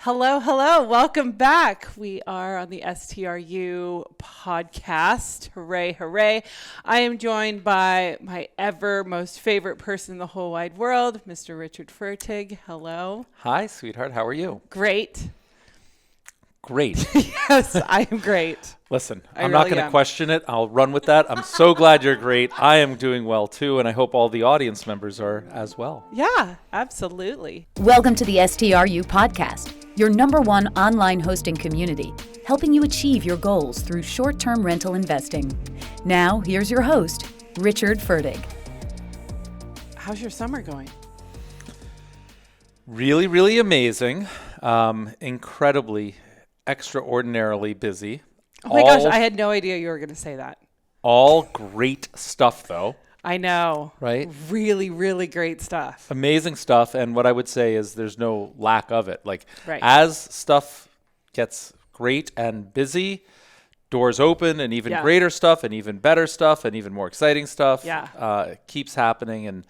Hello, hello. Welcome back. We are on the STRU podcast. Hooray, hooray. I am joined by my ever most favorite person in the whole wide world, Mr. Richard Fertig. Hello. Hi, sweetheart. How are you? Great. Great. Yes, I am great. Listen, I I'm not really going to am. question it. I'll run with that. I'm so glad you're great. I am doing well, too, and I hope all the audience members are as well. Yeah, absolutely. Welcome to the STRU podcast, your #1 online hosting community, helping you achieve your goals through short-term rental investing. Now, here's your host, Richard Fertig. How's your summer going? Really, really amazing. Incredibly, extraordinarily busy. Oh my gosh, I had no idea you were going to say that. All great stuff, though. I know. Right? Really, really great stuff. Amazing stuff. And what I would say is there's no lack of it. Like, Right. as stuff gets great and busy, doors open and even Yeah. greater stuff and even better stuff and even more exciting stuff Yeah. keeps happening. And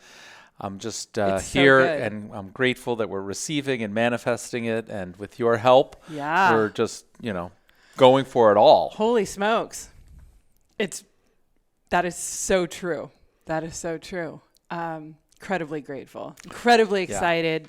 I'm just It's so here good. and I'm grateful that we're receiving and manifesting it. And with your help, Yeah. we're just, going for it all. Holy smokes. That is so true. That is so true. Incredibly grateful, incredibly excited.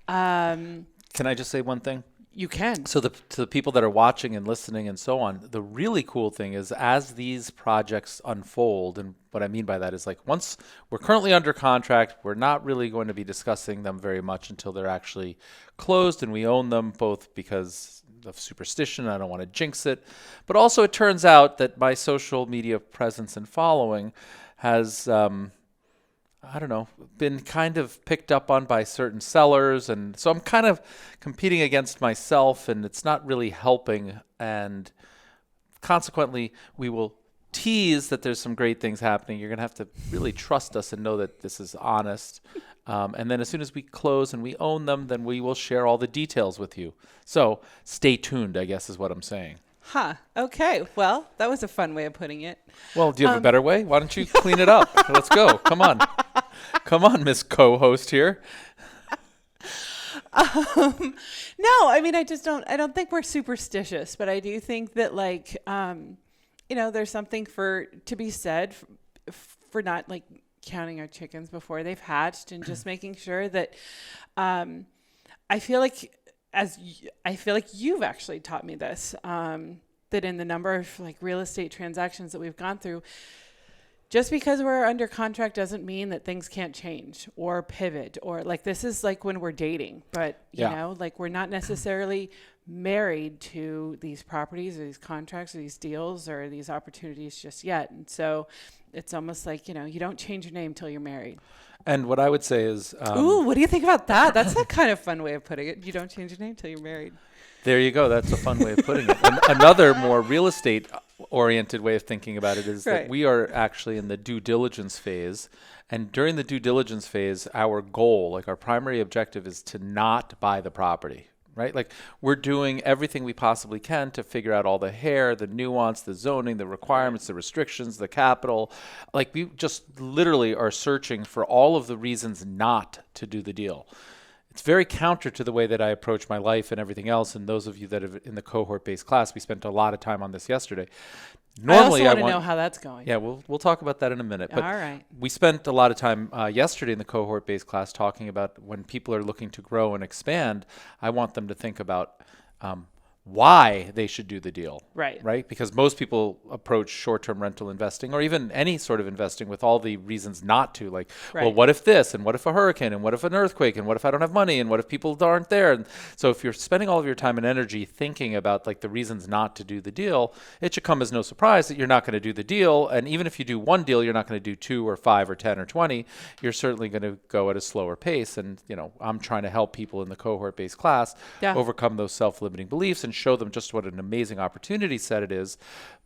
Can I just say one thing? You can. So to the people that are watching and listening and so on, the really cool thing is as these projects unfold, and what I mean by that is like once we're currently under contract, we're not really going to be discussing them very much until they're actually closed and we own them, both because of superstition, I don't want to jinx it, but also it turns out that my social media presence and following has been kind of picked up on by certain sellers. And so I'm kind of competing against myself and it's not really helping. And consequently, we will tease that there's some great things happening. You're going to have to really trust us and know that this is honest. And then as soon as we close and we own them, then we will share all the details with you. So stay tuned, I guess is what I'm saying. Huh. Okay. Well, that was a fun way of putting it. Well, do you have a better way? Why don't you clean it up? Let's go. Come on. Come on, Miss Co-host here. No, I mean, I don't think we're superstitious, but I do think that there's something to be said for not like counting our chickens before they've hatched and just making sure that, I feel like you've actually taught me this, that in the number of like real estate transactions that we've gone through, just because we're under contract doesn't mean that things can't change or pivot or like this is like when we're dating, but like we're not necessarily married to these properties or these contracts or these deals or these opportunities just yet. And so it's almost like, you don't change your name till you're married. And what I would say is... Ooh, what do you think about that? That's a kind of fun way of putting it. You don't change your name till you're married. There you go. That's a fun way of putting it. And another more real estate oriented way of thinking about it is that we are actually in the due diligence phase. And during the due diligence phase, our goal, like our primary objective is to not buy the property, right? Like we're doing everything we possibly can to figure out all the hair, the nuance, the zoning, the requirements, the restrictions, the capital. Like we just literally are searching for all of the reasons not to do the deal. It's very counter to the way that I approach my life and everything else. And those of you that have in the cohort-based class, we spent a lot of time on this yesterday. Normally, I also want to know how that's going. Yeah, we'll talk about that in a minute. But all right. We spent a lot of time yesterday in the cohort-based class talking about when people are looking to grow and expand, I want them to think about why they should do the deal. Right? Because most people approach short-term rental investing or even any sort of investing with all the reasons not to. Like, well, what if this? And what if a hurricane? And what if an earthquake? And what if I don't have money? And what if people aren't there? And so if you're spending all of your time and energy thinking about like the reasons not to do the deal, it should come as no surprise that you're not going to do the deal. And even if you do one deal, you're not going to do 2 or 5 or 10 or 20. You're certainly going to go at a slower pace. And, I'm trying to help people in the cohort-based class overcome those self-limiting beliefs and show them just what an amazing opportunity set it is.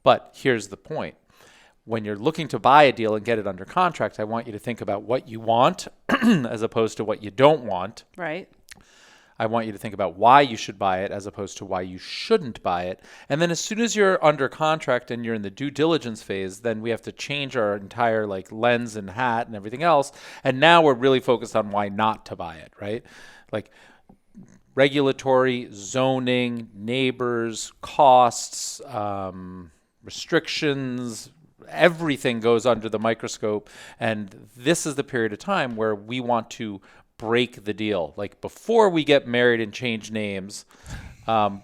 But here's the point. When you're looking to buy a deal and get it under contract, I want you to think about what you want as opposed to what you don't want. Right. I want you to think about why you should buy it as opposed to why you shouldn't buy it. And then as soon as you're under contract and you're in the due diligence phase, then we have to change our entire like lens and hat and everything else. And now we're really focused on why not to buy it, right? Like regulatory, zoning, neighbors, costs, restrictions, everything goes under the microscope. And this is the period of time where we want to break the deal. Like before we get married and change names,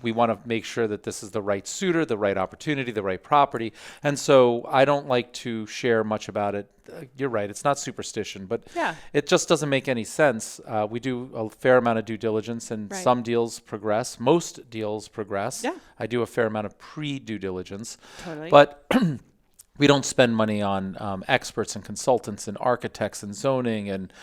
we want to make sure that this is the right suitor, the right opportunity, the right property. And so I don't like to share much about it. You're right. It's not superstition, but it just doesn't make any sense. We do a fair amount of due diligence, and some deals progress. Most deals progress. Yeah. I do a fair amount of pre-due diligence. Totally. But we don't spend money on experts and consultants and architects and zoning and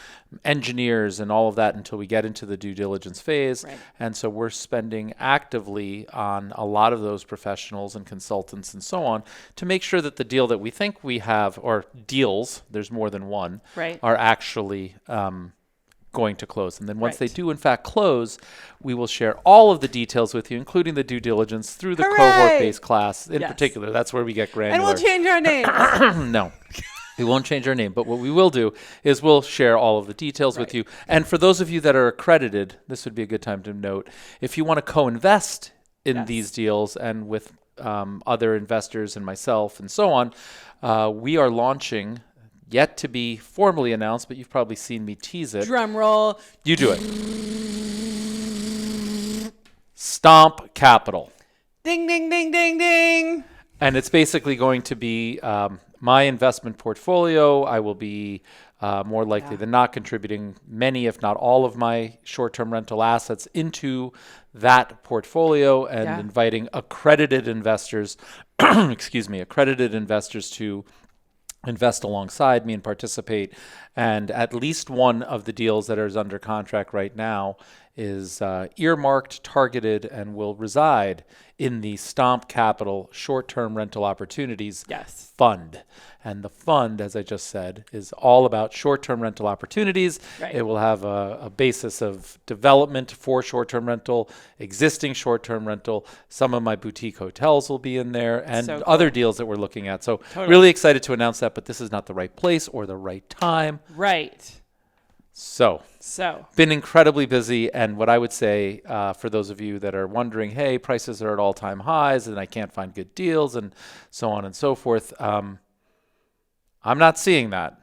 engineers and all of that until we get into the due diligence phase. Right. And so we're spending actively on a lot of those professionals and consultants and so on to make sure that the deal that we think we have, or deals, there's more than one, are actually going to close. And then once they do in fact close, we will share all of the details with you, including the due diligence through the cohort-based class in particular. That's where we get granular. And we'll change our name. No, we won't change our name. But what we will do is we'll share all of the details with you. And for those of you that are accredited, this would be a good time to note, if you want to co-invest in these deals and with other investors and myself and so on, we are launching, yet to be formally announced, but you've probably seen me tease it. Drum roll. You do it. Stomp Capital. Ding, ding, ding, ding, ding. And it's basically going to be my investment portfolio. I will be more likely than not contributing many, if not all of my short-term rental assets into that portfolio and inviting accredited investors, accredited investors to invest alongside me and participate. And at least one of the deals that is under contract right now is earmarked, targeted, and will reside in the Stomp Capital Short-Term Rental Opportunities Fund. And the fund, as I just said, is all about short-term rental opportunities. It will have a basis of development for short-term rental, existing short-term rental. Some of my boutique hotels will be in there, and other deals that we're looking at. So really excited to announce that, but this is not the right place or the right time. So been incredibly busy, and what I would say for those of you that are wondering, hey, prices are at all-time highs and I can't find good deals and so on and so forth, I'm not seeing that.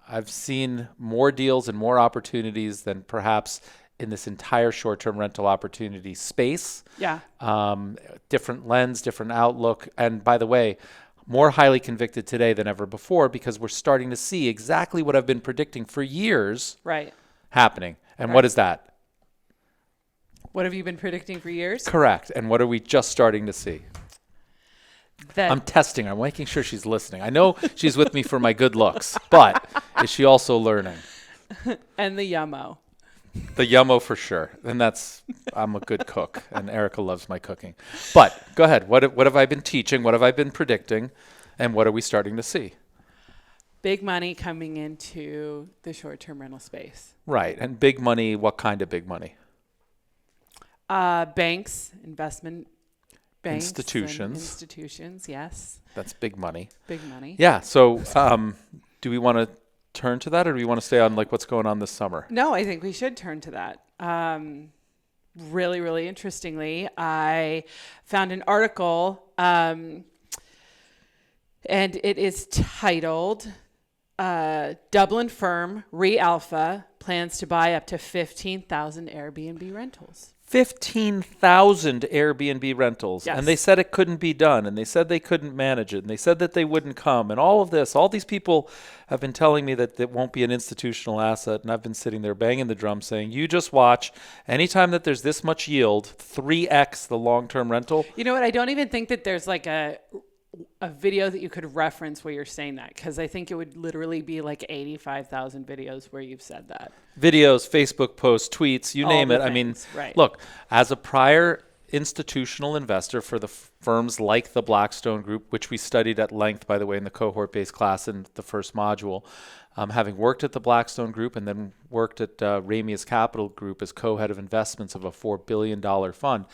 I've seen more deals and more opportunities than perhaps in this entire short-term rental opportunity space. Different lens, different outlook, and by the way, more highly convicted today than ever before, because we're starting to see exactly what I've been predicting for years happening. And what is that? What have you been predicting for years? Correct. And what are we just starting to see? I'm testing her. I'm making sure she's listening. I know she's with me for my good looks, but is she also learning? And the yummo. The yummo for sure. And I'm a good cook, and Erica loves my cooking. But go ahead. What have I been teaching? What have I been predicting? And what are we starting to see? Big money coming into the short-term rental space. Right. And big money, what kind of big money? Banks, investment banks. Institutions, yes. That's big money. Big money. Yeah. So do we want to turn to that, or do we want to stay on like what's going on this summer? No, I think we should turn to that. Really, really interestingly, I found an article, and it is titled Dublin firm ReAlpha plans to buy up to 15,000 Airbnb rentals. 15,000 Airbnb rentals. Yes. And they said it couldn't be done. And they said they couldn't manage it. And they said that they wouldn't come. And all of this, all these people have been telling me that it won't be an institutional asset. And I've been sitting there banging the drum saying, you just watch. Anytime that there's this much yield, 3x the long-term rental. You know what? I don't even think that there's like a video that you could reference where you're saying that, because I think it would literally be like 85,000 videos where you've said that. Videos, Facebook posts, tweets, you name it. Things, I mean, look, as a prior institutional investor for the firms like the Blackstone Group, which we studied at length, by the way, in the cohort-based class in the first module, having worked at the Blackstone Group and then worked at Ramius Capital Group as co-head of investments of a $4 billion fund,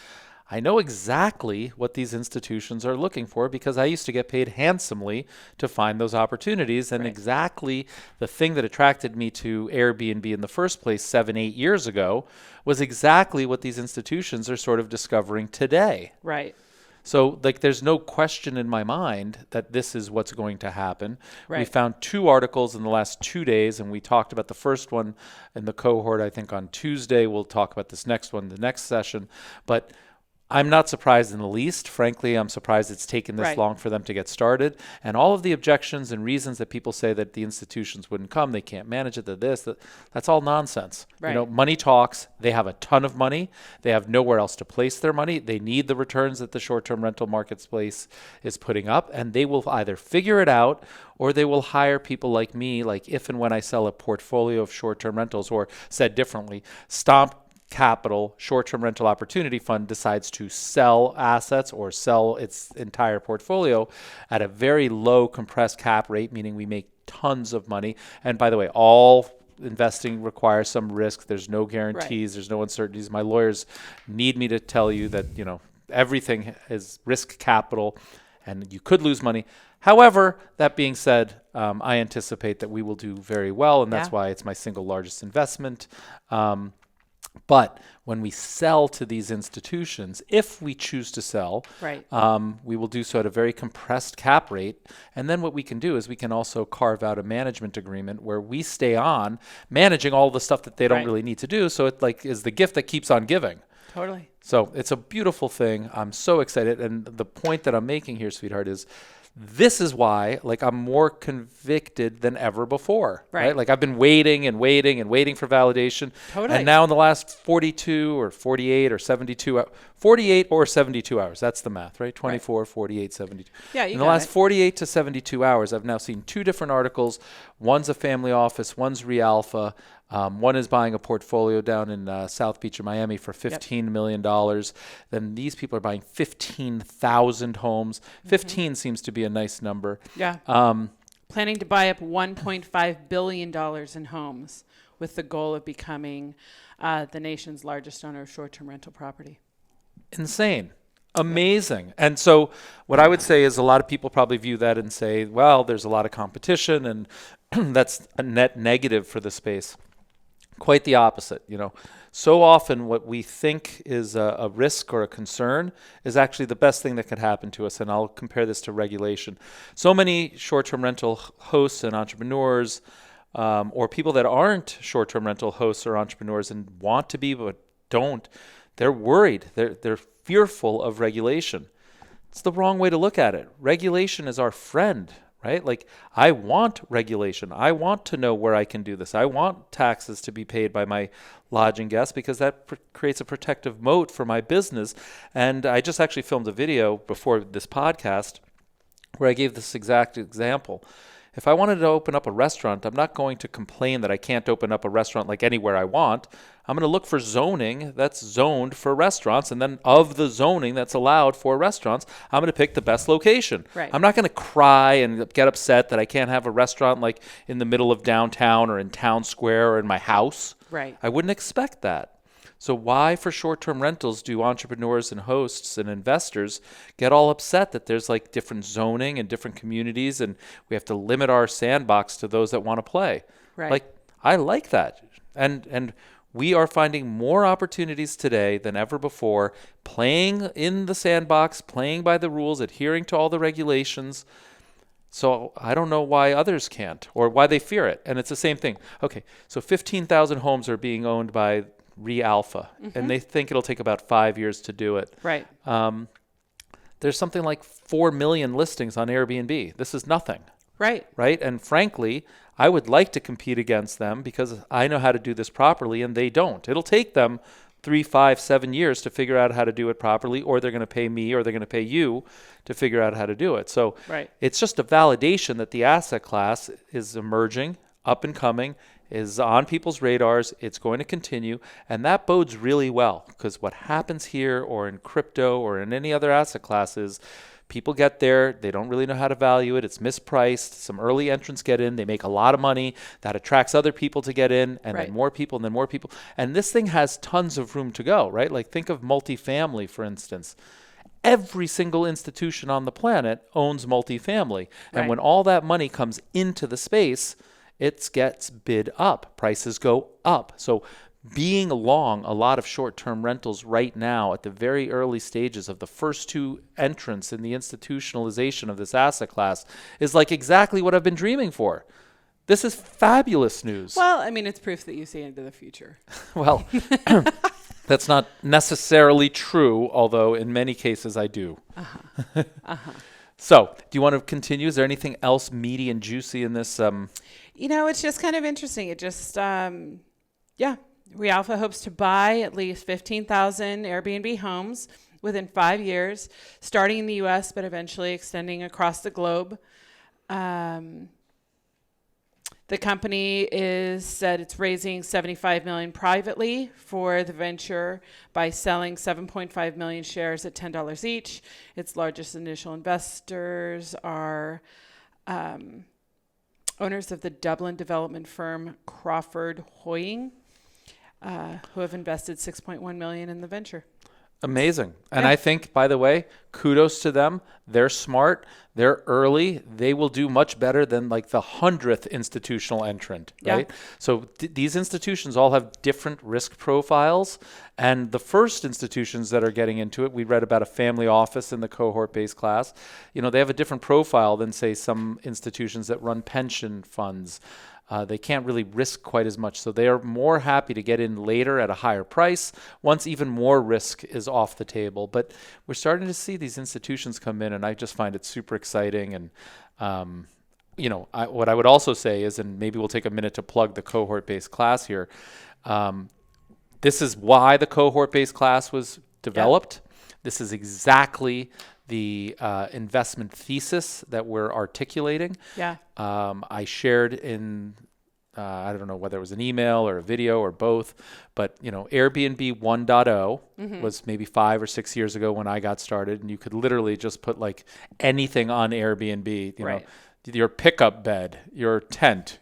I know exactly what these institutions are looking for because I used to get paid handsomely to find those opportunities. And exactly the thing that attracted me to Airbnb in the first place 7-8 years ago was exactly what these institutions are sort of discovering today. Right. So like there's no question in my mind that this is what's going to happen. Right. We found 2 articles in the last 2 days, and we talked about the first one in the cohort, I think, on Tuesday. We'll talk about this next one the next session. But I'm not surprised in the least. Frankly, I'm surprised it's taken this long for them to get started. And all of the objections and reasons that people say that the institutions wouldn't come, they can't manage it, that's all nonsense. Right. You know, money talks. They have a ton of money. They have nowhere else to place their money. They need the returns that the short-term rental marketplace is putting up, and they will either figure it out or they will hire people like me, like if and when I sell a portfolio of short-term rentals, or said differently, Stomp Capital Short-Term Rental Opportunity Fund decides to sell assets or sell its entire portfolio at a very low compressed cap rate, meaning we make tons of money. And by the way, all investing requires some risk. There's no guarantees. There's no uncertainties. My lawyers need me to tell you that, you know, everything is risk capital and you could lose money. However, that being said, I anticipate that we will do very well, and that's why it's my single largest investment. But when we sell to these institutions, if we choose to sell, we will do so at a very compressed cap rate. And then what we can do is we can also carve out a management agreement where we stay on managing all the stuff that they don't really need to do. So it like is the gift that keeps on giving. Totally. So it's a beautiful thing. I'm so excited. And the point that I'm making here, sweetheart, is this is why, like, I'm more convicted than ever before, right? Like, I've been waiting and waiting and waiting for validation. Totally. And now in the last 42 or 48 or 72, 48 or 72 hours, that's the math, right? 24, 48, 72. Yeah, you in the last 48 to 72 hours, I've now seen 2 different articles. One's a family office, one's Re-Alpha. One is buying a portfolio down in South Beach in Miami for $15 million. Then these people are buying 15,000 homes. 15 seems to be a nice number. Yeah. Planning to buy up $1.5 billion in homes with the goal of becoming the nation's largest owner of short-term rental property. Insane. Amazing. And so what I would say is a lot of people probably view that and say, well, there's a lot of competition and that's a net negative for the space. Quite the opposite. You know, so often what we think is a risk or a concern is actually the best thing that could happen to us. And I'll compare this to regulation. So many short-term rental hosts and entrepreneurs, or people that aren't short-term rental hosts or entrepreneurs and want to be but don't, they're worried. They're fearful of regulation. It's the wrong way to look at it. Regulation is our friend. Right? Like, I want regulation. I want to know where I can do this. I want taxes to be paid by my lodging guests because that creates a protective moat for my business. And I just actually filmed a video before this podcast where I gave this exact example. If I wanted to open up a restaurant, I'm not going to complain that I can't open up a restaurant like anywhere I want. I'm going to look for zoning that's zoned for restaurants, and then of the zoning that's allowed for restaurants, I'm going to pick the best location. Right. I'm not going to cry and get upset that I can't have a restaurant like in the middle of downtown or in town square or in my house. Right. I wouldn't expect that. So why for short-term rentals do entrepreneurs and hosts and investors get all upset that there's like different zoning and different communities and we have to limit our sandbox to those that want to play? Right. Like, I like that. And we are finding more opportunities today than ever before, playing in the sandbox, playing by the rules, adhering to all the regulations. So I don't know why others can't or why they fear it. And it's the same thing. Okay, so 15,000 homes are being owned by Re-Alpha, and they think it'll take about 5 years to do it. Right. There's something like 4 million listings on Airbnb. This is nothing. Right. Right? And frankly, I would like to compete against them because I know how to do this properly and they don't. It'll take them 3, 5, 7 years to figure out how to do it properly, or they're going to pay me or they're going to pay you to figure out how to do it. So it's just a validation that the asset class is emerging, up and coming, is on people's radars. It's going to continue. And that bodes really well because what happens here or in crypto or in any other asset classes, People get there, they don't really know how to value it. It's mispriced. Some early entrants get in, they make a lot of money. That attracts other people to get in, and then more people, and then more people. And this thing has tons of room to go, right? Like think of multifamily, for instance. Every single institution on the planet owns multifamily. And when all that money comes into the space, it gets bid up. Prices go up. So being long a lot of short-term rentals right now at the very early stages of the first two entrants in the institutionalization of this asset class is like exactly what I've been dreaming for. This is fabulous news. Well, I mean, it's proof that you see into the future. Well, that's not necessarily true, although in many cases I do. So, do you want to continue? Is there anything else meaty and juicy in this? It's just kind of interesting. It just, Realpha hopes to buy at least 15,000 Airbnb homes within 5 years, starting in the U.S., but eventually extending across the globe. The company is said it's raising $75 million privately for the venture by selling 7.5 million shares at $10 each. Its largest initial investors are owners of the Dublin development firm Crawford Hoying, who have invested $6.1 million in the venture. Amazing. And I think, by the way, kudos to them. They're smart. They're early. They will do much better than like the 100th institutional entrant, right? So these institutions all have different risk profiles. And the first institutions that are getting into it, we read about a family office in the cohort-based class. They have a different profile than, say, some institutions that run pension funds. They can't really risk quite as much. So they are more happy to get in later at a higher price once even more risk is off the table. But we're starting to see these institutions come in, and I just find it super exciting. And, what I would also say is, and maybe we'll take a minute to plug the cohort-based class here. This is why the cohort-based class was developed. This is exactly the investment thesis that we're articulating. I shared in, I don't know whether it was an email or a video or both, but Airbnb 1.0 was maybe 5 or 6 years ago when I got started, and you could literally just put like anything on Airbnb, you know, your pickup bed, your tent,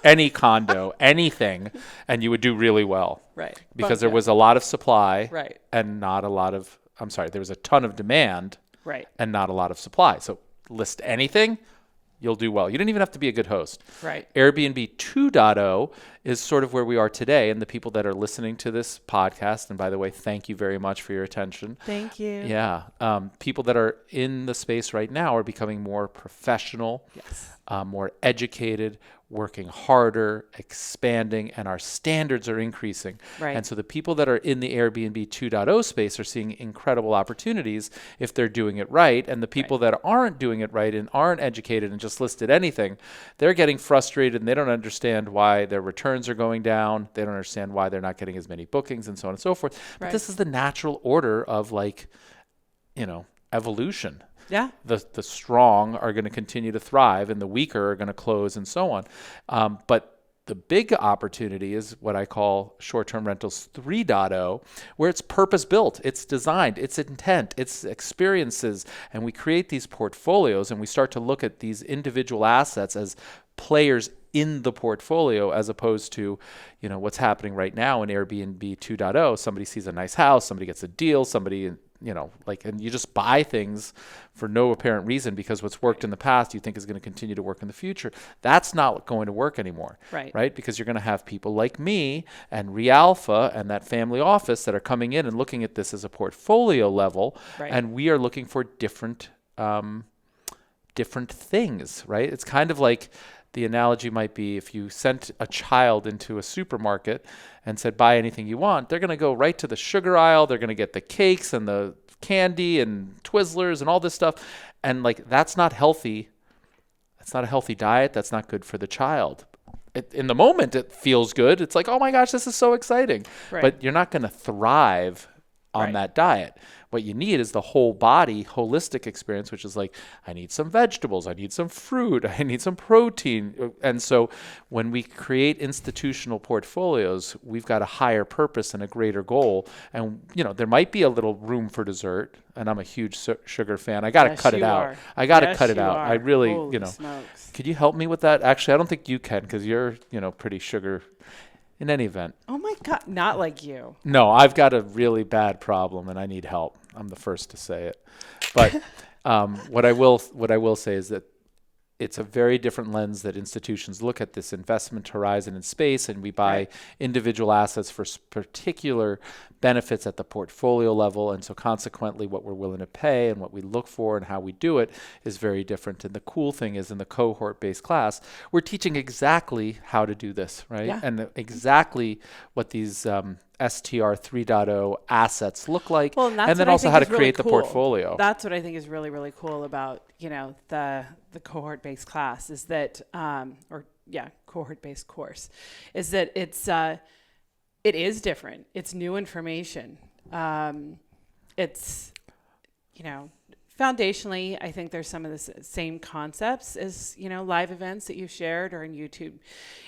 any condo, anything, and you would do really well. Because there was a lot of supply and not a lot of, there was a ton of demand and not a lot of supply. So list anything, you'll do well. You don't even have to be a good host. Airbnb 2.0 is sort of where we are today, and the people that are listening to this podcast, and by the way, thank you very much for your attention. Thank you. People that are in the space right now are becoming more professional, more educated, working harder, expanding, and our standards are increasing. And so the people that are in the Airbnb 2.0 space are seeing incredible opportunities if they're doing it right. And the people that aren't doing it right and aren't educated and just listed anything, they're getting frustrated and they don't understand why their returns are going down. They don't understand why they're not getting as many bookings and so on and so forth. But this is the natural order of evolution. The strong are going to continue to thrive and the weaker are going to close and so on. But the big opportunity is what I call short-term rentals 3.0, where it's purpose-built, it's designed, it's intent, it's experiences, and we create these portfolios and we start to look at these individual assets as players in the portfolio as opposed to, what's happening right now in Airbnb 2.0. Somebody sees a nice house, somebody gets a deal, somebody and you just buy things for no apparent reason because what's worked in the past you think is going to continue to work in the future. That's not going to work anymore, right? Because you're going to have people like me and Realpha and that family office that are coming in and looking at this as a portfolio level, and we are looking for different things, right? It's kind of like the analogy might be if you sent a child into a supermarket and said, buy anything you want, they're going to go right to the sugar aisle. They're going to get the cakes and the candy and Twizzlers and all this stuff. And that's not healthy. That's not a healthy diet. That's not good for the child. In the moment, it feels good. It's like, oh my gosh, this is so exciting. But you're not going to thrive on that diet. What you need is the whole body holistic experience, which is like, I need some vegetables, I need some fruit, I need some protein. And so when we create institutional portfolios, we've got a higher purpose and a greater goal. And, there might be a little room for dessert. And I'm a huge sugar fan. I got to cut it out. I got to cut it out. I really, Holy smokes. Could you help me with that? Actually, I don't think you can, because you're, pretty sugar. In any event. Oh my God, not like you. No, I've got a really bad problem and I need help. I'm the first to say it. But what I will say is that it's a very different lens that institutions look at this investment horizon in space, and we buy individual assets for particular benefits at the portfolio level. And so consequently, what we're willing to pay and what we look for and how we do it is very different. And the cool thing is, in the cohort-based class, we're teaching exactly how to do this, right? Yeah. And exactly what these STR 3.0 assets look like, and then also how to create the portfolio. That's what I think is really, really cool about, the cohort-based class is that, cohort-based course, is that it is different. It's new information. It's, foundationally, I think there's some of the same concepts as, live events that you've shared or in YouTube,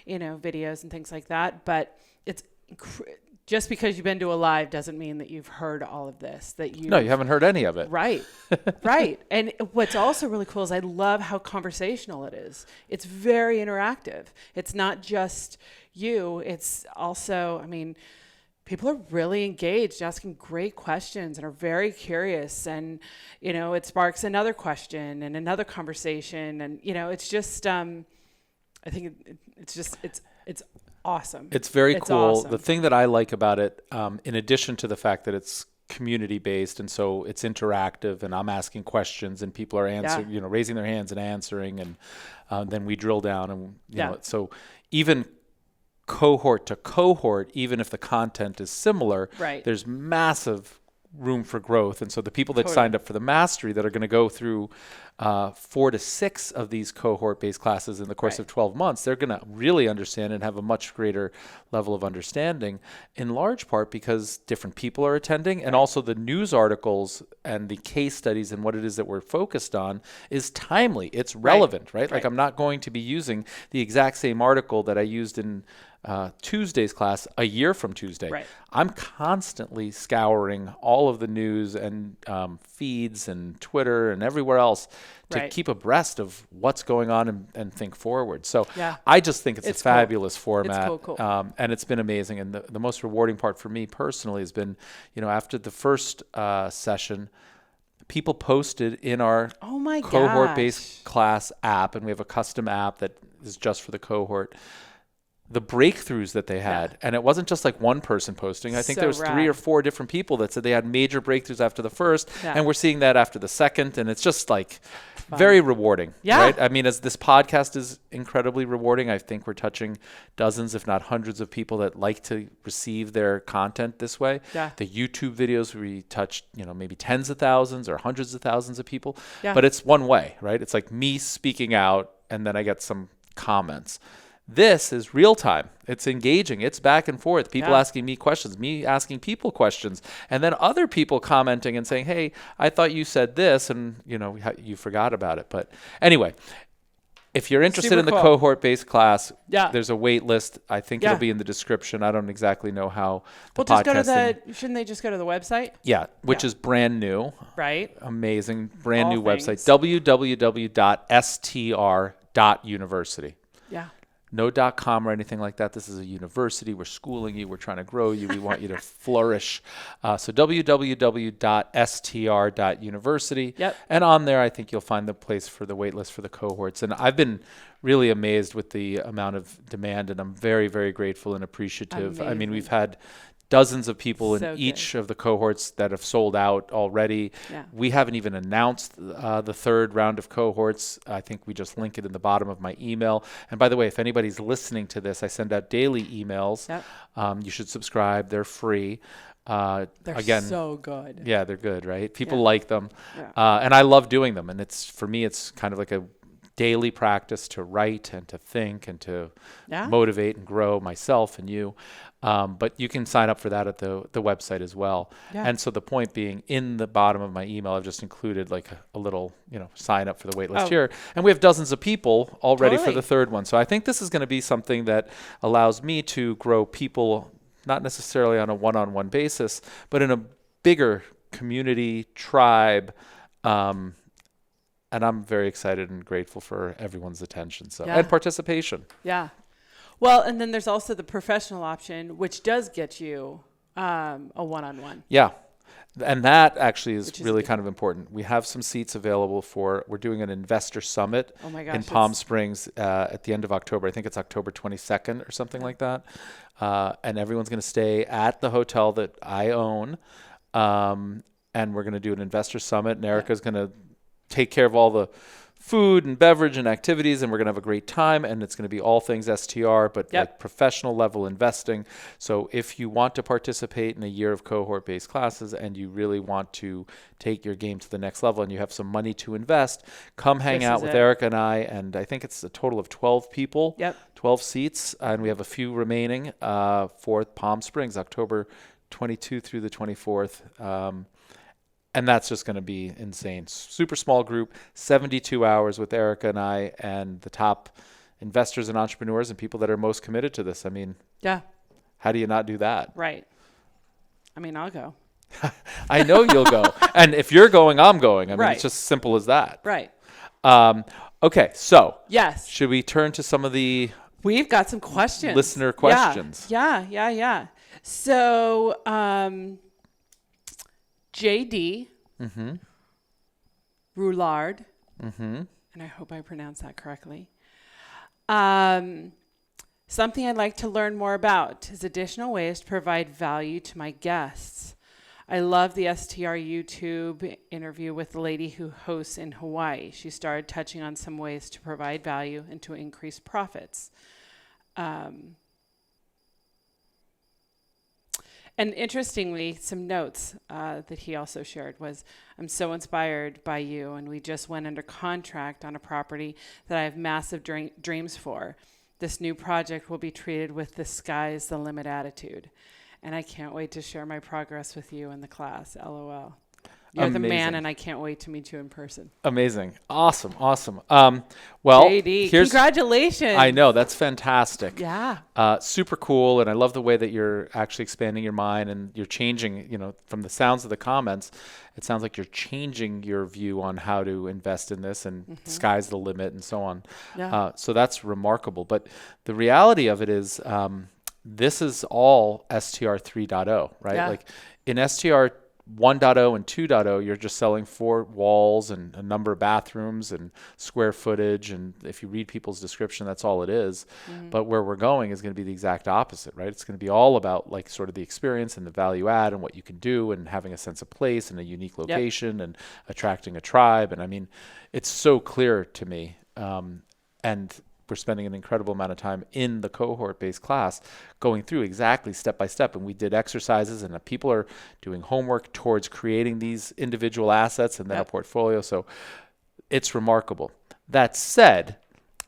videos and things like that. But it's just because you've been to a live doesn't mean that you've heard all of this. No, you haven't heard any of it. Right. Right. And what's also really cool is I love how conversational it is. It's very interactive. It's not just you. It's also, people are really engaged, asking great questions and are very curious. And, it sparks another question and another conversation. And, it's just, I think it's awesome. It's very cool. Awesome. The thing that I like about it, in addition to the fact that it's community based and so it's interactive and I'm asking questions and people are answering, raising their hands and answering, and then we drill down and so even cohort to cohort, even if the content is similar, there's massive room for growth. And so the people that signed up for the mastery that are going to go through 4 to 6 of these cohort-based classes in the course of 12 months, they're going to really understand and have a much greater level of understanding, in large part because different people are attending, and also the news articles and the case studies and what it is that we're focused on is timely. It's relevant, right? Like I'm not going to be using the exact same article that I used in Tuesday's class a year from Tuesday. I'm constantly scouring all of the news and feeds and Twitter and everywhere else to keep abreast of what's going on and think forward. So I just think it's a fabulous format. It's cool. And it's been amazing. And the most rewarding part for me personally has been, after the first session, people posted in our cohort-based class app, and we have a custom app that is just for the cohort, the breakthroughs that they had. And it wasn't just like one person posting. I think there was 3 or 4 different people that said they had major breakthroughs after the first, and we're seeing that after the second. And it's just like very rewarding, right? As this podcast is incredibly rewarding, I think we're touching dozens, if not hundreds of people that like to receive their content this way. The YouTube videos, we touch, maybe tens of thousands or hundreds of thousands of people, but it's one way, right? It's like me speaking out and then I get some comments. This is real time. It's engaging. It's back and forth. People asking me questions, me asking people questions, and then other people commenting and saying, hey, I thought you said this, and you forgot about it. But anyway, if you're interested in the cohort-based class, there's a wait list. I think it'll be in the description. I don't exactly know how the podcasting. Shouldn't they just go to the website? Yeah, which is brand new. Right. Amazing. Brand new website. www.str.university. Yeah. No .com or anything like that. This is a university. We're schooling you. We're trying to grow you. We want you to flourish. So www.str.university. And on there, I think you'll find the place for the wait list for the cohorts. And I've been really amazed with the amount of demand, and I'm very, very grateful and appreciative. Amazing. We've had dozens of people in each of the cohorts that have sold out already. We haven't even announced the third round of cohorts. I think we just link it in the bottom of my email. And by the way, if anybody's listening to this, I send out daily emails. You should subscribe. They're free. They're so good. Yeah, they're good, right? People like them. And I love doing them. And for me, it's kind of like a daily practice to write and to think and to motivate and grow myself and you. But you can sign up for that at the website as well. Yeah. And so the point being, in the bottom of my email, I've just included like a little, sign up for the wait list here. And we have dozens of people already for the third one. So I think this is going to be something that allows me to grow people, not necessarily on a one-on-one basis, but in a bigger community, tribe. And I'm very excited and grateful for everyone's attention and participation. Yeah. Well, and then there's also the professional option, which does get you a one-on-one. Yeah. And that actually is really kind of important. We have some seats available we're doing an investor summit in Palm Springs at the end of October. I think it's October 22nd or something like that. And everyone's going to stay at the hotel that I own. And we're going to do an investor summit. And Erica's going to take care of all the food and beverage and activities, and we're going to have a great time, and it's going to be all things STR, but like professional level investing. So if you want to participate in a year of cohort-based classes and you really want to take your game to the next level and you have some money to invest, come hang out with Erica and I, and I think it's a total of 12 people, 12 seats, and we have a few remaining for Palm Springs, October 22 through the 24th. And that's just going to be insane. Super small group, 72 hours with Erica and I and the top investors and entrepreneurs and people that are most committed to this. I mean, how do you not do that? Right. I mean, I'll go. I know you'll go. And if you're going, I'm going. I mean, it's just simple as that. Right. Okay, so yes, should we turn to some of the We've got some questions. Listener questions. Yeah. So, JD Roulard, and I hope I pronounced that correctly. Something I'd like to learn more about is additional ways to provide value to my guests. I love the STR YouTube interview with the lady who hosts in Hawaii. She started touching on some ways to provide value and to increase profits. And interestingly, some notes that he also shared was, I'm so inspired by you, and we just went under contract on a property that I have massive dreams for. This new project will be treated with the sky's the limit attitude. And I can't wait to share my progress with you in the class. LOL. You're the man, and I can't wait to meet you in person. Amazing. Awesome. Well, JD, congratulations. I know. That's fantastic. Yeah. Super cool. And I love the way that you're actually expanding your mind and you're changing, from the sounds of the comments, it sounds like you're changing your view on how to invest in this and sky's the limit and so on. Yeah. So that's remarkable. But the reality of it is this is all STR 3.0, right? Yeah. Like in STR 1.0 and 2.0, you're just selling 4 walls and a number of bathrooms and square footage. And if you read people's description, that's all it is. But where we're going is going to be the exact opposite, right? It's going to be all about like sort of the experience and the value add and what you can do and having a sense of place and a unique location and attracting a tribe. And I mean, it's so clear to me. And we're spending an incredible amount of time in the cohort-based class going through exactly step by step. And we did exercises and people are doing homework towards creating these individual assets and then a portfolio. So it's remarkable. That said,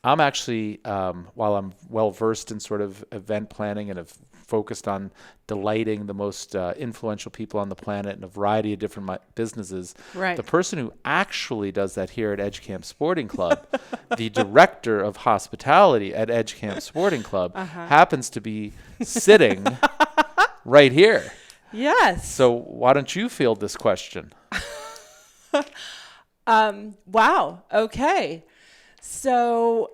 I'm actually, while I'm well-versed in sort of event planning and have focused on delighting the most influential people on the planet in a variety of different businesses, the person who actually does that here at Edge Camp Sporting Club, the director of hospitality at Edge Camp Sporting Club, happens to be sitting right here. Yes. So why don't you field this question? Wow. Okay. So,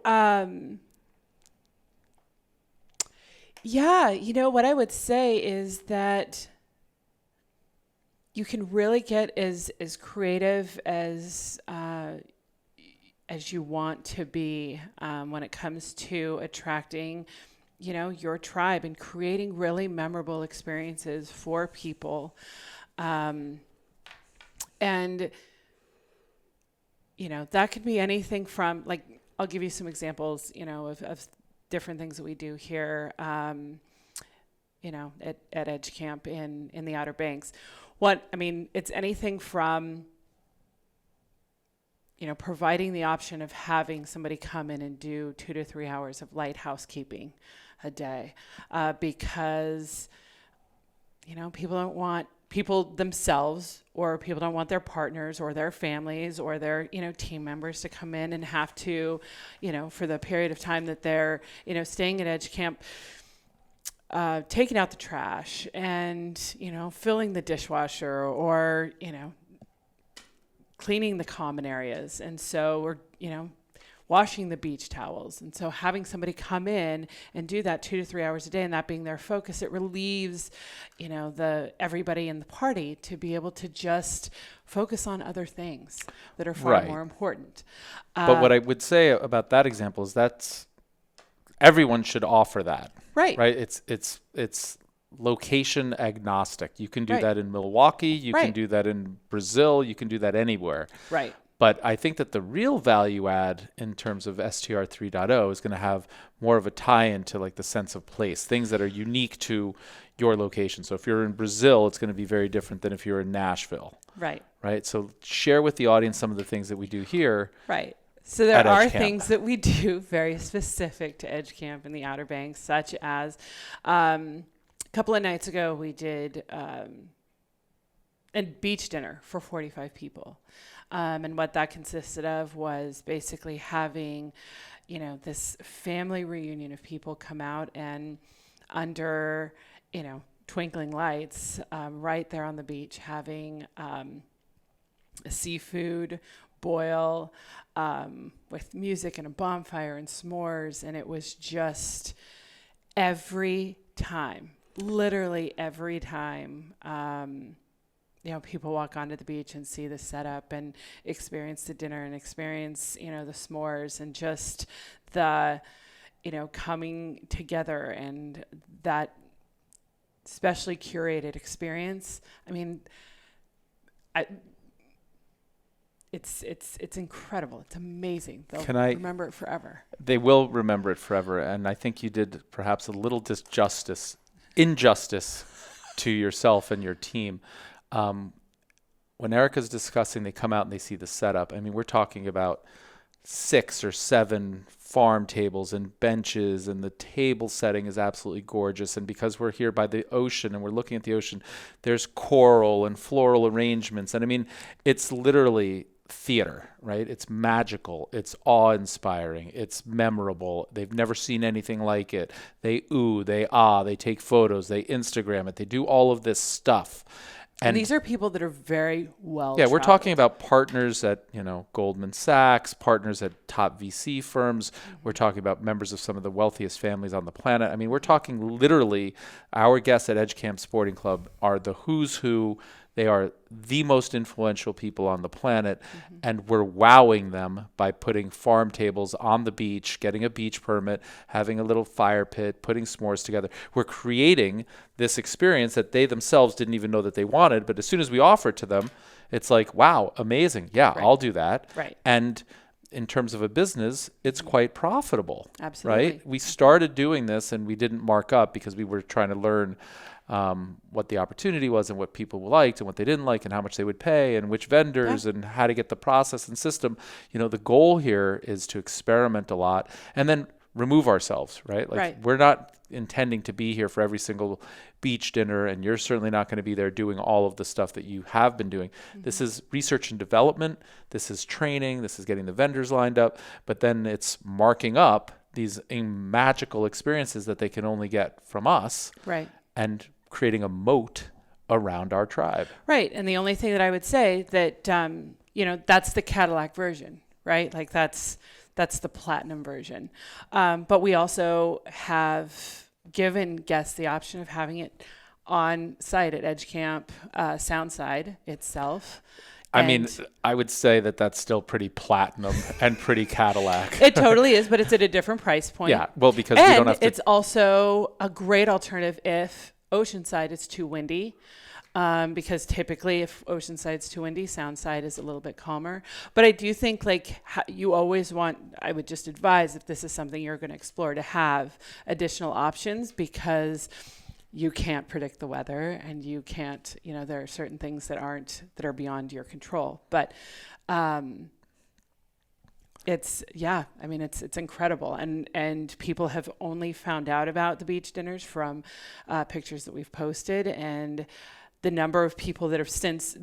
what I would say is that you can really get as creative as you want to be when it comes to attracting, your tribe and creating really memorable experiences for people. And that could be anything from, like, I'll give you some examples, of different things that we do here, at Edge Camp in the Outer Banks. It's anything from, providing the option of having somebody come in and do 2 to 3 hours of light housekeeping, a day, because, people don't want people themselves, or people don't want their partners or their families or their, team members to come in and have to, for the period of time that they're, staying at Edge Camp, taking out the trash and, filling the dishwasher or, cleaning the common areas. And so we're, washing the beach towels. And so having somebody come in and do that 2 to 3 hours a day and that being their focus, it relieves, everybody in the party to be able to just focus on other things that are far more important. But what I would say about that example is that's everyone should offer that. Right. Right. It's location agnostic. You can do that in Milwaukee. You can do that in Brazil. You can do that anywhere. Right. But I think that the real value add in terms of STR 3.0 is going to have more of a tie-in to like the sense of place, things that are unique to your location. So if you're in Brazil, it's going to be very different than if you're in Nashville. Right. Right. So share with the audience some of the things that we do here. Right. So there are things that we do very specific to Edge Camp in the Outer Banks, such as a couple of nights ago we did a beach dinner for 45 people. And what that consisted of was basically having, this family reunion of people come out and under, twinkling lights, right there on the beach, having a seafood boil with music and a bonfire and s'mores. And it was just literally every time, people walk onto the beach and see the setup and experience the dinner and experience, the s'mores and just the, coming together and that specially curated experience. I mean, it's incredible. It's amazing. They'll remember it forever. They will remember it forever. And I think you did perhaps a little injustice to yourself and your team. When Erica's discussing, they come out and they see the setup. I mean, we're talking about 6 or 7 farm tables and benches, and the table setting is absolutely gorgeous. And because we're here by the ocean and we're looking at the ocean, there's coral and floral arrangements. And I mean, it's literally theater, right? It's magical. It's awe-inspiring. It's memorable. They've never seen anything like it. They ooh, they ah, they take photos, they Instagram it, they do all of this stuff. And these are people that are very well we're talking about partners at, Goldman Sachs, partners at top VC firms. Mm-hmm. We're talking about members of some of the wealthiest families on the planet. I mean, we're talking literally our guests at Edge Camp Sporting Club are the who's who. They are the most influential people on the planet, and we're wowing them by putting farm tables on the beach, getting a beach permit, having a little fire pit, putting s'mores together. We're creating this experience that they themselves didn't even know that they wanted, but as soon as we offer it to them, it's like, wow, amazing. Yeah, right. I'll do that. Right. And in terms of a business, it's quite profitable. Absolutely. Right? We started doing this and we didn't mark up because we were trying to learn what the opportunity was and what people liked and what they didn't like and how much they would pay and which vendors and how to get the process and system. The goal here is to experiment a lot and then remove ourselves, right? We're not intending to be here for every single beach dinner, and you're certainly not going to be there doing all of the stuff that you have been doing. Mm-hmm. This is research and development. This is training. This is getting the vendors lined up, but then it's marking up these magical experiences that they can only get from us. Right. And creating a moat around our tribe. Right. And the only thing that I would say that, that's the Cadillac version, right? Like that's the platinum version. But we also have given guests the option of having it on site at Edge Camp, Soundside itself. I mean, I would say that that's still pretty platinum and pretty Cadillac. It totally is, but it's at a different price point. Yeah, well, because we don't have to. It's also a great alternative if Oceanside is too windy, because typically if Oceanside's too windy, Soundside is a little bit calmer. But I do think you always want, I would just advise if this is something you're going to explore, to have additional options, because you can't predict the weather and you can't, there are certain things that are beyond your control. But it's incredible. And people have only found out about the beach dinners from pictures that we've posted, and the number of people that have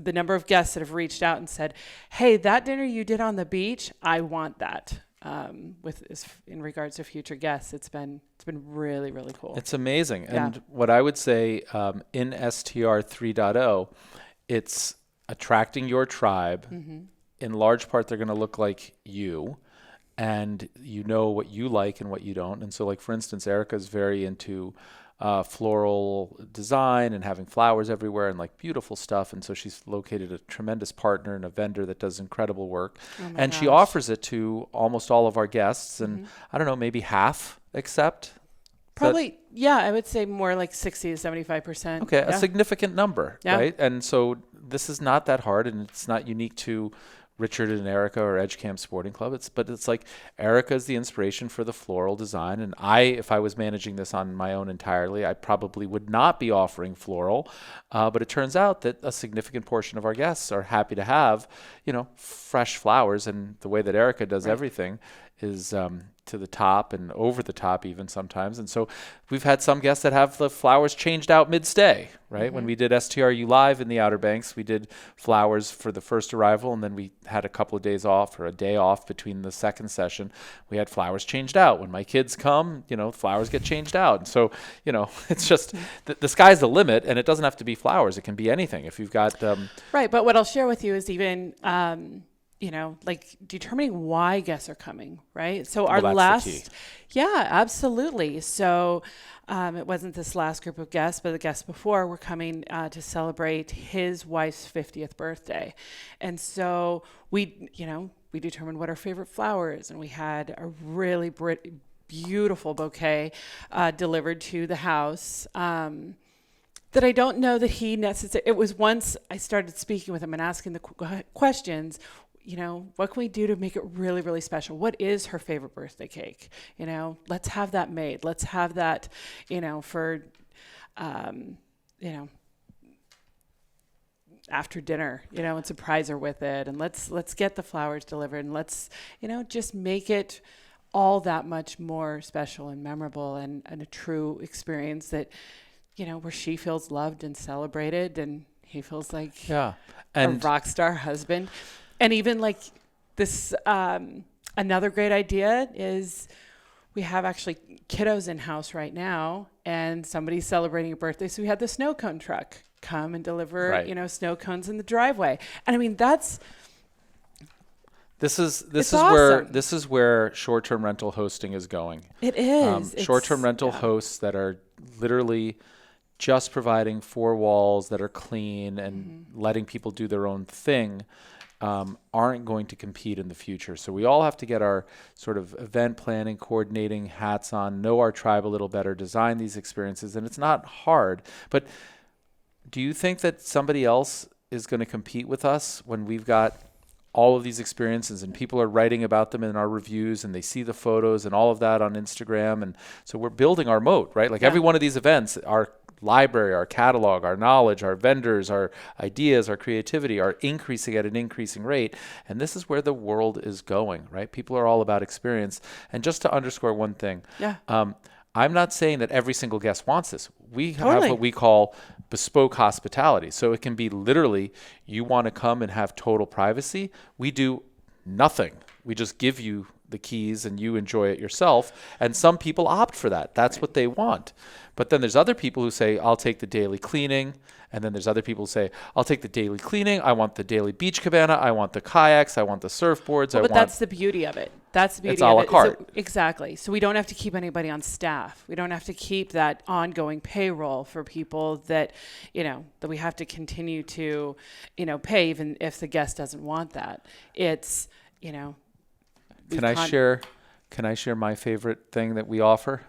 the number of guests that have reached out and said, hey, that dinner you did on the beach, I want that. In regards to future guests, it's been really, really cool. It's amazing. And what I would say in STR 3.0, it's attracting your tribe. Mm-hmm. In large part, they're going to look like you, and you know what you like and what you don't. And so, like, for instance, Erica's very into floral design and having flowers everywhere and like beautiful stuff. And so she's located a tremendous partner and a vendor that does incredible work. And she offers it to almost all of our guests. And I don't know, maybe half accept. Probably, I would say more like 60 to 75%. Okay, a significant number, right? And so this is not that hard, and it's not unique to Richard and Erica or Edge Camp Sporting Club. But it's like Erica is the inspiration for the floral design. And if I was managing this on my own entirely, I probably would not be offering floral. But it turns out that a significant portion of our guests are happy to have, fresh flowers. And the way that Erica does everything is to the top and over the top even sometimes. And so we've had some guests that have the flowers changed out mid-stay, right? Mm-hmm. When we did STRU Live in the Outer Banks, we did flowers for the first arrival, and then we had a couple of days off or a day off between the second session. We had flowers changed out. When my kids come, flowers get changed out. And so, it's just the sky's the limit, and it doesn't have to be flowers. It can be anything. If you've got... Right, but what I'll share with you is even... like determining why guests are coming, right? So our last, absolutely. So it wasn't this last group of guests, but the guests before were coming to celebrate his wife's 50th birthday. And so we determined what our favorite flower is, and we had a really beautiful bouquet delivered to the house. That I don't know that he necessarily, it was once I started speaking with him and asking the questions, what can we do to make it really, really special? What is her favorite birthday cake? Let's have that made. Let's have that, for, after dinner, and surprise her with it. And let's get the flowers delivered, and let's, just make it all that much more special and memorable and a true experience that, where she feels loved and celebrated, and he feels like a rock star husband. And even like this, another great idea is we have actually kiddos in house right now, and somebody's celebrating a birthday. So we had the snow cone truck come and deliver, snow cones in the driveway. And I mean, This is awesome. where short-term rental hosting is going. It is. Short-term rental hosts that are literally just providing 4 walls that are clean and letting people do their own thing. Aren't going to compete in the future. So we all have to get our sort of event planning, coordinating hats on, know our tribe a little better, design these experiences. And it's not hard. But do you think that somebody else is going to compete with us when we've got all of these experiences and people are writing about them in our reviews and they see the photos and all of that on Instagram? And so we're building our moat, right? Like every one of these events, our library, our catalog, our knowledge, our vendors, our ideas, our creativity are increasing at an increasing rate. And this is where the world is going, right? People are all about experience. And just to underscore one thing, I'm not saying that every single guest wants this. We have what we call bespoke hospitality. So it can be literally, you want to come and have total privacy. We do nothing. We just give you the keys and you enjoy it yourself. And some people opt for that. That's what they want. But then there's other people who say, I'll take the daily cleaning. And then there's other people who say, I'll take the daily cleaning. I want the daily beach cabana. I want the kayaks. I want the surfboards. But that's the beauty of it. That's the beauty it's a la of it. carte. So, exactly. So we don't have to keep anybody on staff. We don't have to keep that ongoing payroll for people that, that we have to continue to, pay even if the guest doesn't want that. It's, Can I share my favorite thing that we offer?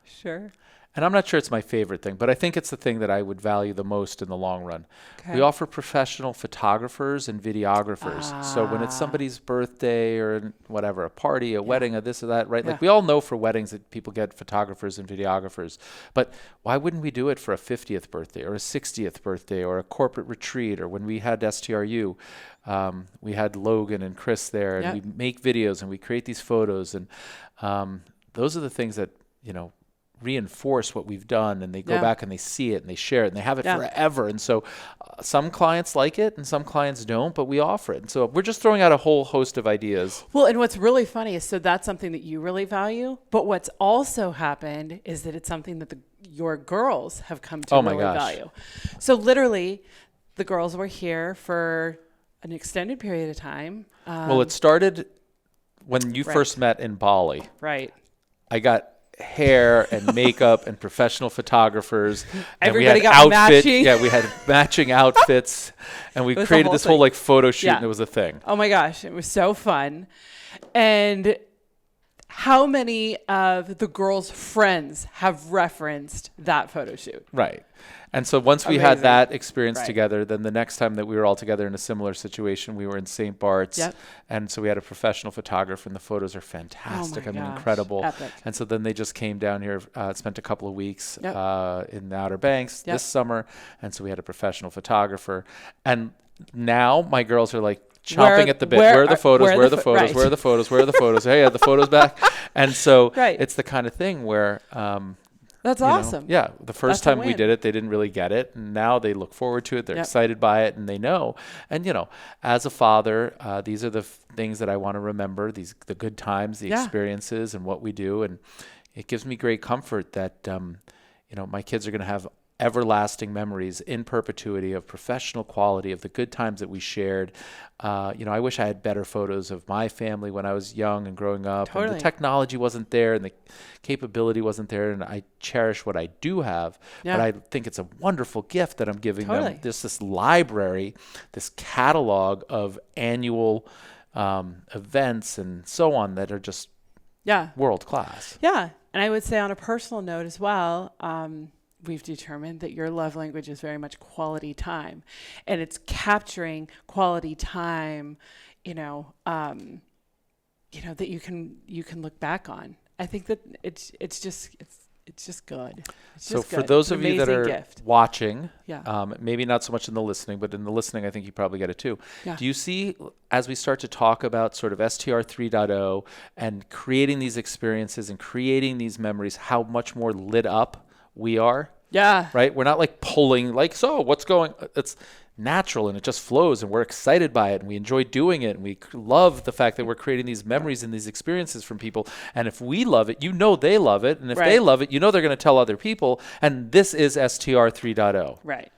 Sure. and I'm not sure it's my favorite thing, but I think it's the thing that I would value the most in the long run. Okay. We offer professional photographers and videographers. So when it's somebody's birthday or whatever, a party, a wedding, a this or that, right? Yeah. Like we all know for weddings that people get photographers and videographers. But why wouldn't we do it for a 50th birthday or a 60th birthday or a corporate retreat? Or when we had STRU, we had Logan and Chris there, and we make videos and we create these photos. And those are the things that, reinforce what we've done, and they go back and they see it and they share it and they have it forever. And so some clients like it and some clients don't, but we offer it. And so we're just throwing out a whole host of ideas. Well, and what's really funny is, so that's something that you really value, but what's also happened is that it's something that your girls have come to really value. So literally the girls were here for an extended period of time. Well, it started when you first met in Bali. Right. I got hair and makeup and professional photographers, and everybody we had got matching. Yeah, we had matching outfits, and we created this whole photo shoot, and it was a thing. Oh my gosh, it was so fun. And how many of the girls' friends have referenced that photo shoot? Right. And so once we had that experience together, then the next time that we were all together in a similar situation, we were in St. Bart's. And so we had a professional photographer, and the photos are fantastic. Incredible. Epic. And so then they just came down here, spent a couple of weeks in the Outer Banks this summer. And so we had a professional photographer. And now my girls are like chomping at the bit. Where are the photos? Where are the photos? Where are the photos? Where are the photos? Hey, the photos back. And so it's the kind of thing where... That's awesome. The first time we did it, they didn't really get it. And now they look forward to it. They're excited by it, and they know. And, as a father, these are the things that I want to remember, the good times, the experiences, and what we do. And it gives me great comfort that, my kids are going to have everlasting memories in perpetuity of professional quality, of the good times that we shared. I wish I had better photos of my family when I was young and growing up. And the technology wasn't there and the capability wasn't there, and I cherish what I do have. But I think it's a wonderful gift that I'm giving them. This library, this catalog of annual events and so on that are just world class. Yeah. And I would say on a personal note as well, we've determined that your love language is very much quality time, and it's capturing quality time, that you can look back on. I think that it's just good. So for those of you that are watching, maybe not so much in the listening, but in the listening, I think you probably get it too. Yeah. Do you see, as we start to talk about sort of STR 3.0 and creating these experiences and creating these memories, how much more lit up we are? Yeah. Right? We're not like pulling, so what's going, it's natural and it just flows, and we're excited by it and we enjoy doing it, and we love the fact that we're creating these memories and these experiences from people. And if we love it, they love it. And if they love it, they're going to tell other people. And this is STR 3.0. Right.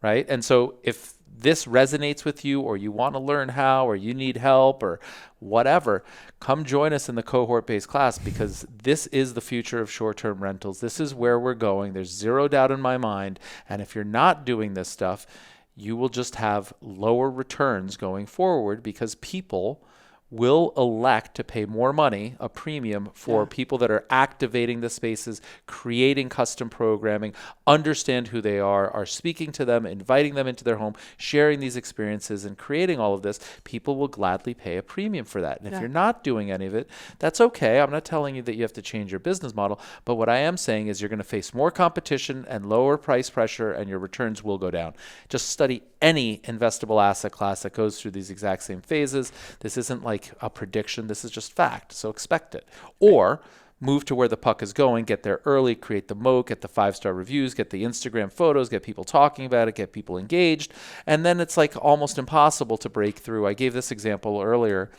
Right? And so if this resonates with you, or you want to learn how, or you need help or whatever, come join us in the cohort-based class, because this is the future of short-term rentals. This is where we're going. There's zero doubt in my mind. And if you're not doing this stuff, you will just have lower returns going forward, because people will elect to pay more money, a premium, for people that are activating the spaces, creating custom programming, understand who they are speaking to them, inviting them into their home, sharing these experiences, and creating all of this. People will gladly pay a premium for that. And if you're not doing any of it, that's okay. I'm not telling you that you have to change your business model, but what I am saying is you're going to face more competition and lower price pressure, and your returns will go down. Just study any investable asset class that goes through these exact same phases. This isn't like a prediction. This is just fact. So expect it. Or move to where the puck is going, get there early, create the moat, get the 5-star reviews, get the Instagram photos, get people talking about it, get people engaged. And then it's like almost impossible to break through. I gave this example earlier.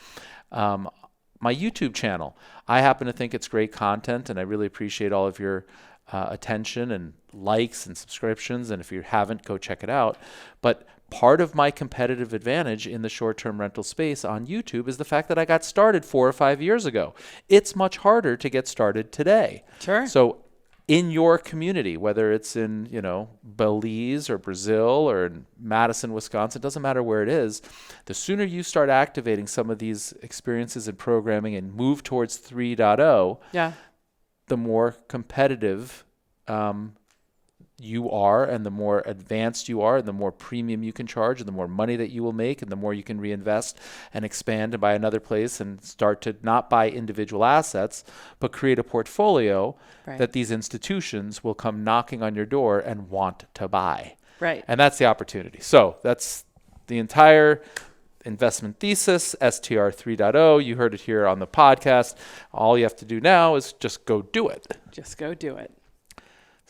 My YouTube channel, I happen to think it's great content, and I really appreciate all of your attention and likes and subscriptions. And if you haven't, go check it out. But part of my competitive advantage in the short-term rental space on YouTube is the fact that I got started 4 or 5 years ago. It's much harder to get started today. Sure. So in your community, whether it's in, Belize or Brazil or in Madison, Wisconsin, doesn't matter where it is, the sooner you start activating some of these experiences and programming and move towards 3.0, the more competitive you are, and the more advanced you are, and the more premium you can charge, and the more money that you will make, and the more you can reinvest and expand and buy another place and start to not buy individual assets, but create a portfolio that these institutions will come knocking on your door and want to buy. Right. And that's the opportunity. So that's the entire investment thesis, STR 3.0. You heard it here on the podcast. All you have to do now is just go do it. Just go do it.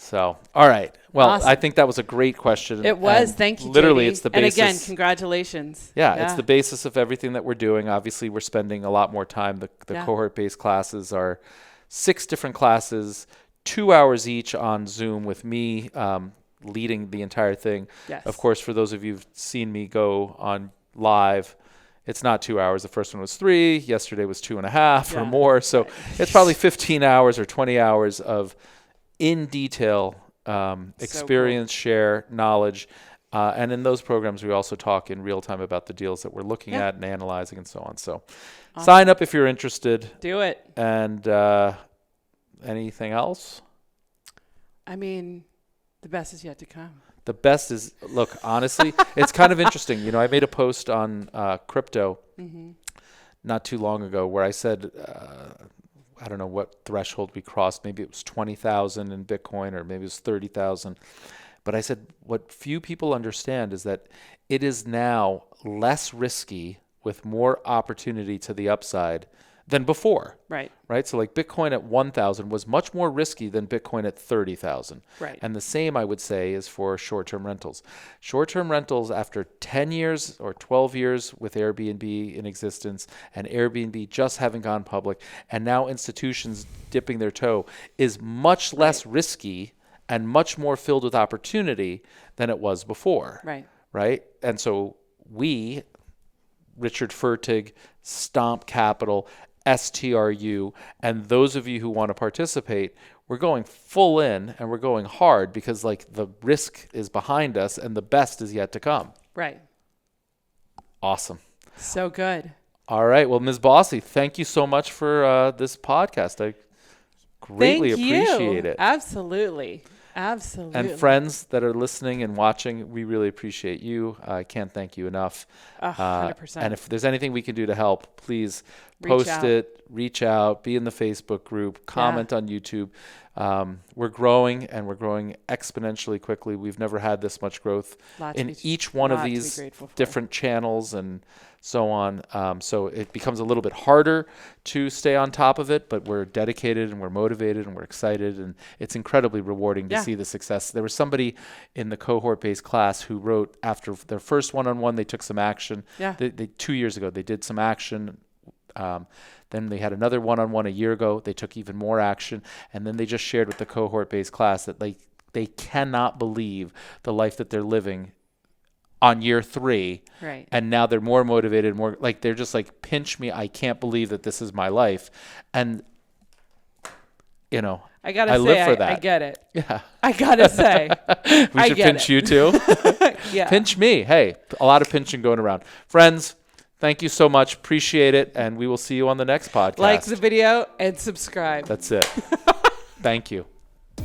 So, all right. Well, awesome. I think that was a great question. It was. Thank you, Literally, JD. it's the basis. And again, congratulations. Yeah, it's the basis of everything that we're doing. Obviously, we're spending a lot more time. The cohort-based classes are 6 different classes, 2 hours each on Zoom with me leading the entire thing. Yes. Of course, for those of you who've seen me go on live, it's not 2 hours. The first one was 3. Yesterday was 2.5 or more. So it's probably 15 hours or 20 hours of in detail experience, share, knowledge. And in those programs, we also talk in real time about the deals that we're looking at and analyzing and so on. So sign up if you're interested. Do it. And anything else? I mean, the best is yet to come. The best is, look, honestly, it's kind of interesting. You know, I made a post on crypto not too long ago where I said, I don't know what threshold we crossed. Maybe it was 20,000 in Bitcoin, or maybe it was 30,000. But I said, what few people understand is that it is now less risky with more opportunity to the upside than before. Right. Right. So like Bitcoin at 1,000 was much more risky than Bitcoin at 30,000. Right. And the same, I would say, is for short-term rentals. Short-term rentals after 10 years or 12 years with Airbnb in existence, and Airbnb just having gone public, and now institutions dipping their toe, is much less risky and much more filled with opportunity than it was before. Right. Right. And so we, Richard Fertig, Stomp Capital, STRU, and those of you who want to participate, we're going full in and we're going hard because like the risk is behind us and the best is yet to come. Right. Awesome. So good. All right. Well, Ms. Bossy, thank you so much for this podcast. I greatly appreciate it. Absolutely. Absolutely. And friends that are listening and watching, we really appreciate you. I can't thank you enough. 100%. And if there's anything we can do to help, please post it, reach out, be in the Facebook group, comment on YouTube. We're growing, and we're growing exponentially quickly. We've never had this much growth in each one of these different channels and so on. So it becomes a little bit harder to stay on top of it, but we're dedicated and we're motivated and we're excited, and it's incredibly rewarding to see the success. There was somebody in the cohort-based class who wrote after their first one-on-one, they took some action. They 2 years ago, they did some action. Then they had another one-on-one a year ago. They took even more action. And then they just shared with the cohort-based class that they cannot believe the life that they're living on year 3. Right. And now they're more motivated, more like they're just like, pinch me. I can't believe that this is my life. And, you know, I gotta say, live for that. I get it. Yeah. I gotta say. We should pinch you too. Pinch me. Hey, a lot of pinching going around. Friends, thank you so much. Appreciate it. And we will see you on the next podcast. Like the video and subscribe. That's it. Thank you.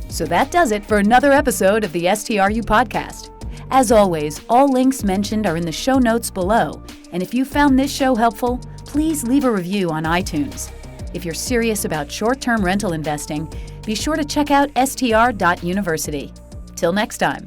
So that does it for another episode of the STRU podcast. As always, all links mentioned are in the show notes below. And if you found this show helpful, please leave a review on iTunes. If you're serious about short-term rental investing, be sure to check out str.university. Till next time.